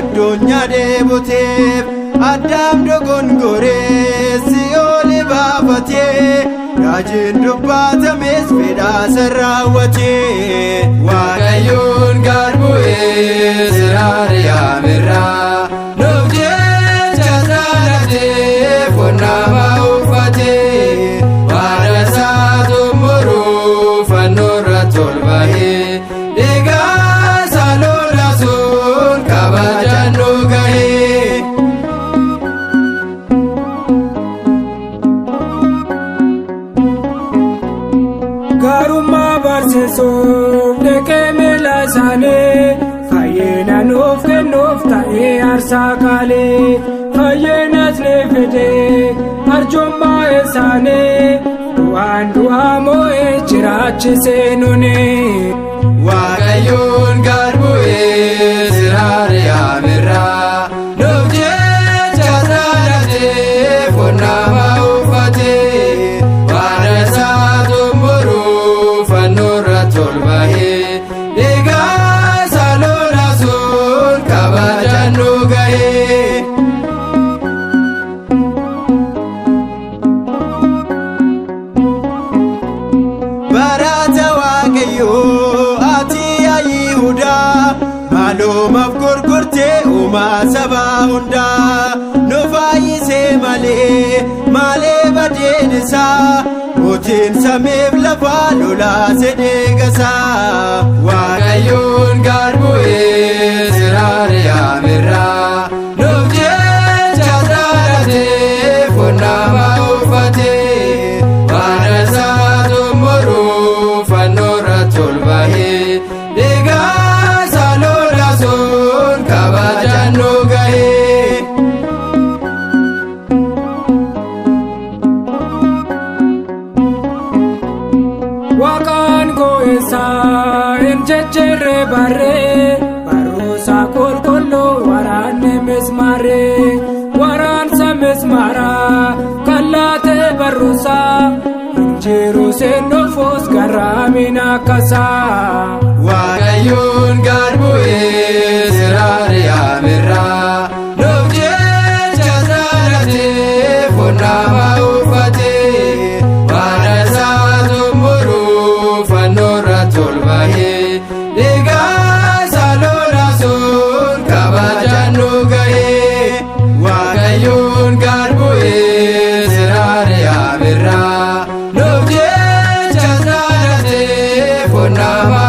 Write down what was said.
Addunyaa deeboteef Addaam dogongoree Si'ooli baafatee raajiin dubbatames fedhaasa raawwatee Waaqayyoon gad bu'ee siraare yaamirraa nuuf jecha jaalatee fonnaama uffatee waara isaa xumuruu fannoorra ol bahee fayyina nuuf kennuuf ta'ee aarsaa kaalee fayyinas ni fidee arjummaa isaanii du'aan du'aa moo'ee jiraachisee nuni Waaqayyoon gad bu'ee siraare yaamirraa nuuf jecha jaalatee fonnaama uffatee waara isaa xumuruu fannoorra ol bahee Maaloomaaf gurgurtee uumaa sabaa hundaa nu fayyisee malee maalee badeen isaa mootiin samiif lafaa lolaasee deegasaa Waaqayyoon gad bu'ee siraare yaamirraa nuuf jecha jaalatee fonnaama uffatee waara isaa xumuruu fannoorra ol bahee Waaqaan goo'eessaa hin jejjeerre barree barruusaa qulqulluu waraanne mismaaree waraansa mismaaraa kan laatee barruusaa injiruu seenuufus garraamina akkasaa Waaqayyoon gad bu'ee siraare yaamirraa nuuf jecha jaalatee fonnaama uffatee waara isaa xumuruu fannoorra ol bahee dhiigaasa lolaasuun kabajaan nu gahee Waaqayyoon gad bu'ee siraare yaamirraa nuuf jecha jaalatee fonnaama